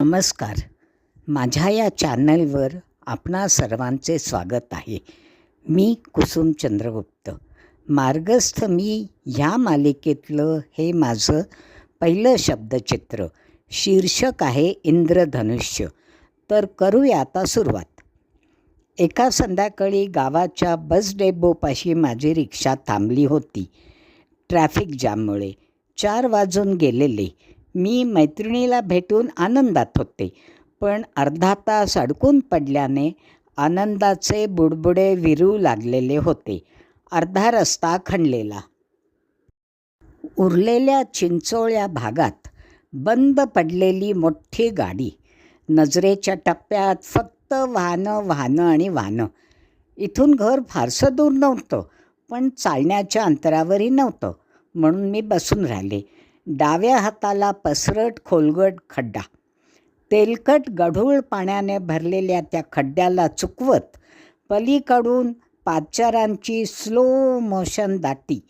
नमस्कार. माझ्या या चॅनलवर आपणा सर्वांचे स्वागत आहे. मी कुसुम चंद्रगुप्त. मार्गस्थ मी ह्या मालिकेतलं हे माझं पहिलं शब्दचित्र. शीर्षक आहे इंद्रधनुष्य. तर करूया आता सुरुवात. एका संध्याकाळी गावाच्या बस डेपोपाशी माझी रिक्षा थांबली होती. ट्रॅफिक जॅममुळे 4 वाजून गेलेले. मी मैत्रिणीला भेटून आनंदात होते, पण अर्धा तास अडकून पडल्याने आनंदाचे बुडबुडे विरू लागलेले होते. अर्धा रस्ता खणलेला. उरलेल्या चिंचोळ्या भागात बंद पडलेली मोठी गाडी. नजरेच्या टप्प्यात फक्त वाहनं आणि वाहनं. इथून घर फारसं दूर नव्हतं, पण चालण्याच्या अंतरावरही नव्हतं, म्हणून मी बसून राहिले. डाव्या हाताला पसरट खोलगट खड्डा. तेलकट गढूळ पाण्याने भरलेल्या त्या खड्ड्याला चुकवत पलीकडून पादचारांची स्लो मोशन दाटी.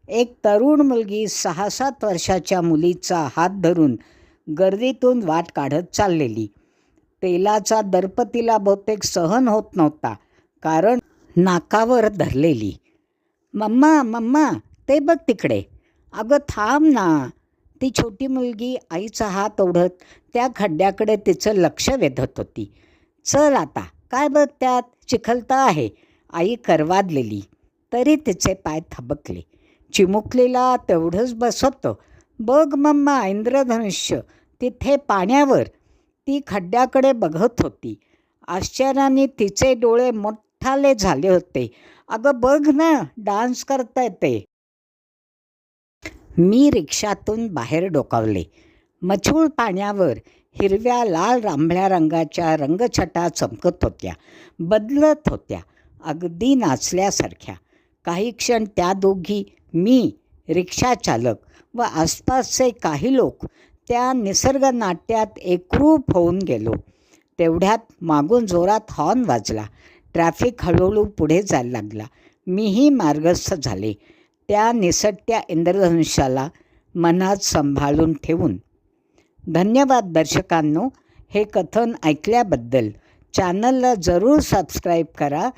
एक तरुण मुलगी 6-7 वर्षाच्या मुलीचा हात धरून गर्दीतून वाट काढत चाललेली. तेलाचा दर्प तिला बहुतेक सहन होत नव्हता, कारण नाकावर धरलेली. मम्मा मम्मा, ते बघ तिकडे. अगं थांब ना. ती छोटी मुलगी आईचा हात ओढत त्या खड्ड्याकडे तिचं लक्ष वेधत होती. चल आता, काय बघ त्यात, चिखलता आहे. आई करवादलेली, तरी तिचे पाय थबकले. चिमुकलीला तेवढंच बस होतं. बघ मम्मा, इंद्रधनुष्य तिथे पाण्यावर. ती खड्ड्याकडे बघत होती. आश्चर्याने तिचे डोळे मोठाले झाले होते. अगं बघ ना, डान्स करता येते. मी रिक्षातून बाहेर डोकावले. मछूळ पाण्यावर हिरव्या लाल जांभळ्या रंगाच्या रंगछटा चमकत होत्या, बदलत होत्या, अगदी नाचल्यासारख्या. काही क्षण त्या दोघी, मी, रिक्षाचालक व आसपासचे काही लोक त्या निसर्गनाट्यात एकरूप होऊन गेलो. तेवढ्यात मागून जोरात हॉर्न वाजला. ट्रॅफिक हळूहळू पुढे जायला लागला. मीही मार्गस्थ झाले, त्या निसटत्या इंद्रधनुष्याला मनात सांभाळून ठेवून. धन्यवाद दर्शकांनो, हे कथन ऐकल्याबद्दल. चॅनलला जरूर सबस्क्राईब करा